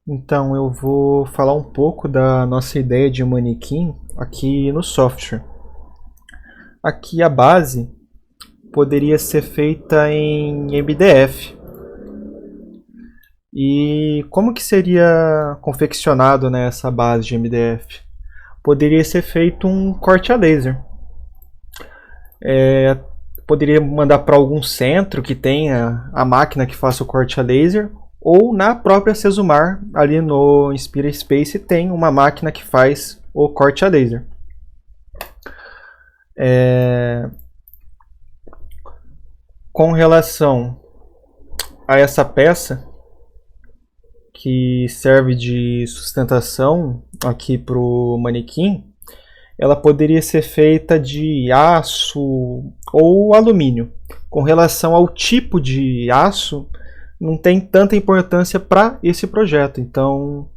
Então, eu vou falar um pouco da nossa ideia de manequim aqui no software. Aqui a base poderia ser feita em MDF. E como que seria confeccionado, né, essa base de MDF? Poderia ser feito um corte a laser. Poderia mandar para algum centro que tenha a máquina que faça o corte a laser, ou na própria Sesumar, ali no Inspira Space, tem uma máquina que faz o corte a laser. Com relação a essa peça, que serve de sustentação aqui para o manequim, ela poderia ser feita de aço ou alumínio. Com relação ao tipo de aço, não tem tanta importância para esse projeto, então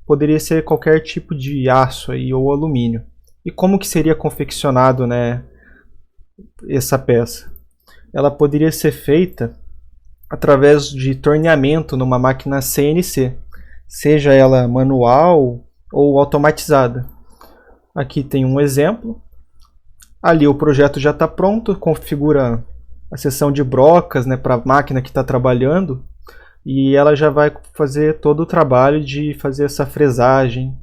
poderia ser qualquer tipo de aço aí, ou alumínio. E como que seria confeccionado, né, essa peça? Ela poderia ser feita através de torneamento numa máquina CNC, seja ela manual ou automatizada. Aqui tem um exemplo. Ali o projeto já está pronto, configura a seção de brocas, né, para a máquina que está trabalhando, e ela já vai fazer todo o trabalho de fazer essa fresagem,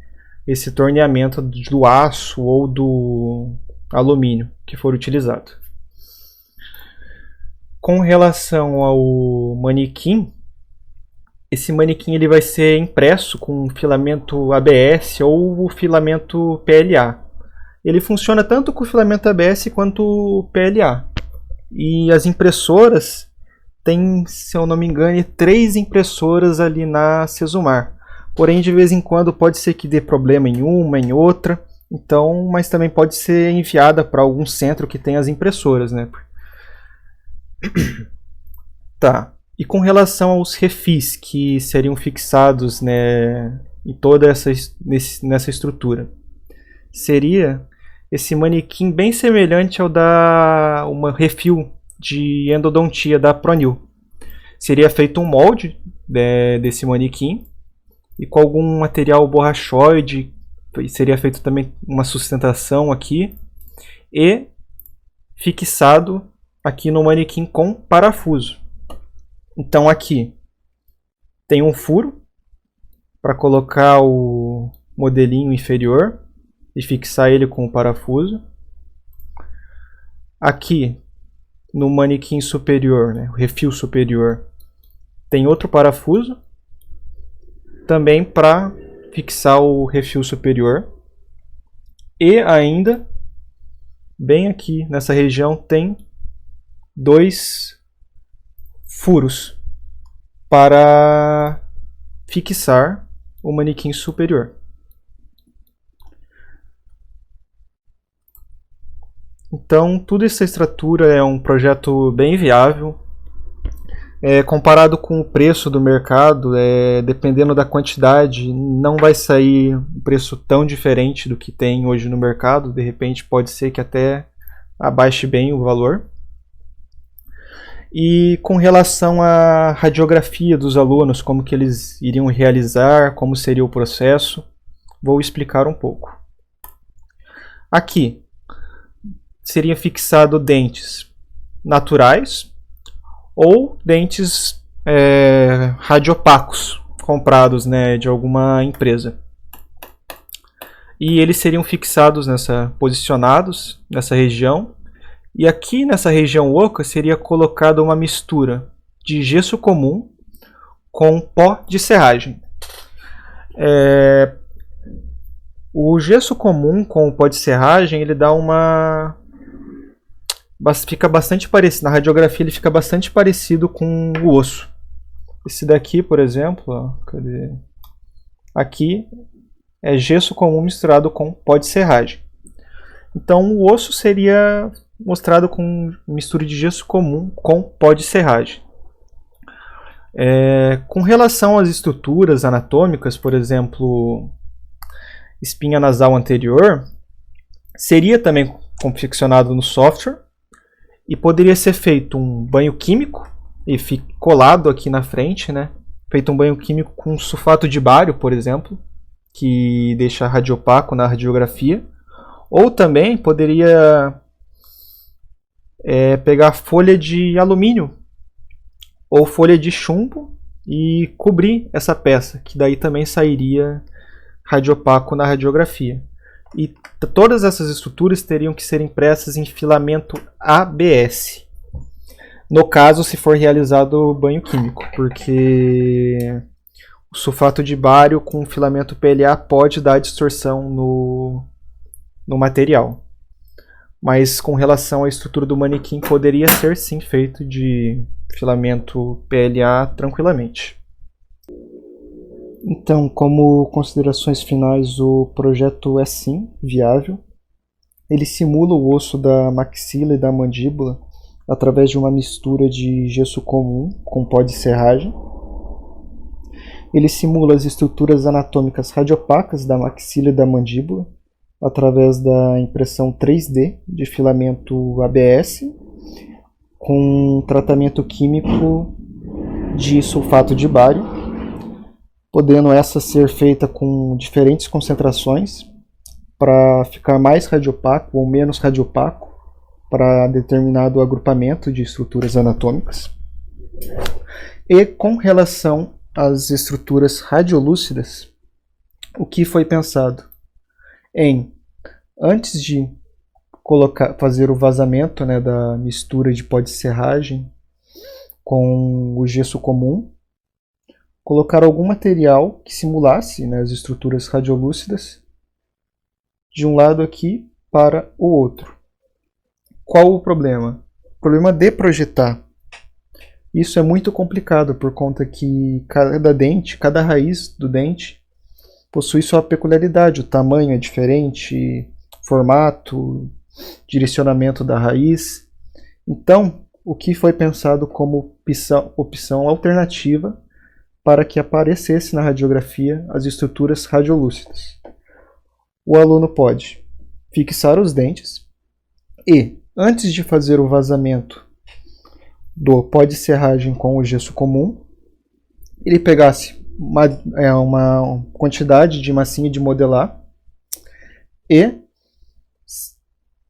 esse torneamento do aço ou do alumínio que for utilizado. Com relação ao manequim, esse manequim ele vai ser impresso com filamento ABS ou o filamento PLA. Ele funciona tanto com o filamento ABS quanto o PLA. E as impressoras tem, se eu não me engano, 3 impressoras ali na Sesumar. Porém, de vez em quando pode ser que dê problema em uma, em outra. Então, mas também pode ser enviada para algum centro que tem as impressoras, né? Tá. E com relação aos refis que seriam fixados, né, em toda nessa estrutura, seria esse manequim bem semelhante ao da uma refil de endodontia da Pronil. Seria feito um molde desse manequim e com algum material borrachoide, seria feito também uma sustentação aqui e fixado aqui no manequim com parafuso. Então aqui tem um furo para colocar o modelinho inferior e fixar ele com o parafuso. Aqui no manequim superior, né, o refil superior, tem outro parafuso também para fixar o refil superior. E ainda, bem aqui nessa região, tem 2 furos para fixar o manequim superior. Então, toda essa estrutura é um projeto bem viável. Comparado com o preço do mercado, dependendo da quantidade, não vai sair um preço tão diferente do que tem hoje no mercado. De repente, pode ser que até abaixe bem o valor. E com relação à radiografia dos alunos, como que eles iriam realizar, como seria o processo, vou explicar um pouco. Aqui seria fixado dentes naturais ou dentes radiopacos comprados, né, de alguma empresa. E eles seriam fixados posicionados nessa região. E aqui nessa região oca seria colocada uma mistura de gesso comum com pó de serragem. O gesso comum com o pó de serragem, ele dá fica bastante parecido, na radiografia ele fica bastante parecido com o osso. Esse daqui, por exemplo, ó, cadê? Aqui é gesso comum misturado com pó de serragem. Então o osso seria mostrado com mistura de gesso comum com pó de serragem. Com relação às estruturas anatômicas, por exemplo, espinha nasal anterior, seria também confeccionado no software e poderia ser feito um banho químico e colado aqui na frente, né, feito um banho químico com sulfato de bário, por exemplo, que deixa radiopaco na radiografia. Ou também poderia pegar folha de alumínio ou folha de chumbo e cobrir essa peça, que daí também sairia radiopaco na radiografia. E todas essas estruturas teriam que ser impressas em filamento ABS. No caso, se for realizado o banho químico, porque o sulfato de bário com filamento PLA pode dar distorção no material. Mas com relação à estrutura do manequim, poderia ser sim feito de filamento PLA tranquilamente. Então, como considerações finais, o projeto é sim viável. Ele simula o osso da maxila e da mandíbula através de uma mistura de gesso comum com pó de serragem. Ele simula as estruturas anatômicas radiopacas da maxila e da mandíbula através da impressão 3D de filamento ABS com tratamento químico de sulfato de bário, podendo essa ser feita com diferentes concentrações para ficar mais radiopaco ou menos radiopaco para determinado agrupamento de estruturas anatômicas. E com relação às estruturas radiolúcidas, o que foi pensado? Antes de fazer o vazamento, né, da mistura de pó de serragem com o gesso comum, colocar algum material que simulasse, né, as estruturas radiolúcidas de um lado aqui para o outro. Qual o problema? O problema de projetar. Isso é muito complicado por conta que cada dente, cada raiz do dente possui sua peculiaridade, o tamanho é diferente, formato, direcionamento da raiz. Então, o que foi pensado como opção alternativa para que aparecesse na radiografia as estruturas radiolúcidas? O aluno pode fixar os dentes e, antes de fazer o vazamento do pó de serragem com o gesso comum, ele pegasse uma quantidade de massinha de modelar e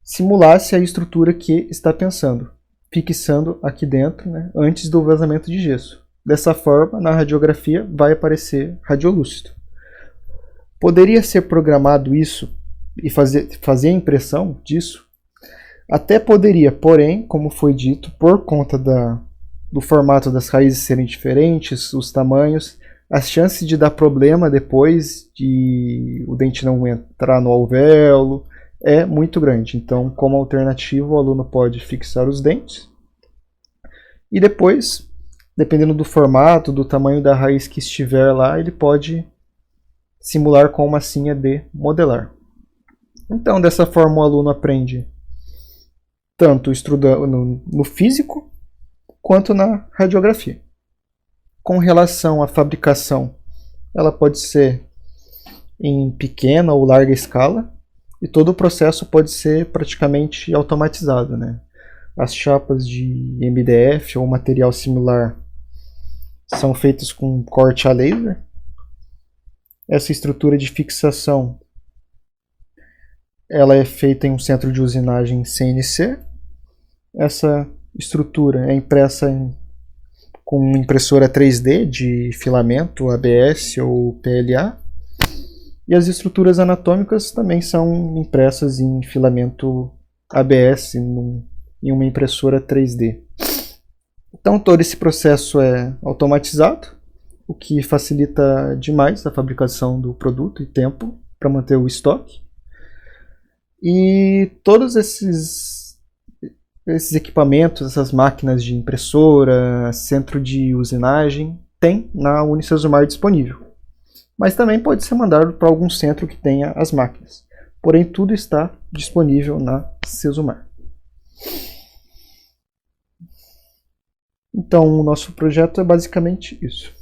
simulasse a estrutura que está pensando, fixando aqui dentro, né, antes do vazamento de gesso. Dessa forma, na radiografia vai aparecer radiolúcido. Poderia ser programado isso e fazer a impressão disso? Até poderia, porém, como foi dito, por conta do formato das raízes serem diferentes, os tamanhos, as chances de dar problema depois de o dente não entrar no alvéolo é muito grande. Então, como alternativa, o aluno pode fixar os dentes e depois, dependendo do formato, do tamanho da raiz que estiver lá, ele pode simular com massinha de modelar. Então, dessa forma, o aluno aprende tanto estudando no físico quanto na radiografia. Com relação à fabricação, ela pode ser em pequena ou larga escala e todo o processo pode ser praticamente automatizado, né? As chapas de MDF ou material similar são feitas com corte a laser. Essa estrutura de fixação ela é feita em um centro de usinagem CNC. Essa estrutura é impressa com impressora 3D de filamento ABS ou PLA. E as estruturas anatômicas também são impressas em filamento ABS em uma impressora 3D. Então todo esse processo é automatizado, o que facilita demais a fabricação do produto e tempo para manter o estoque. E todos esses equipamentos, essas máquinas de impressora, centro de usinagem, tem na Unicesumar disponível. Mas também pode ser mandado para algum centro que tenha as máquinas. Porém, tudo está disponível na Cesumar. Então, o nosso projeto é basicamente isso.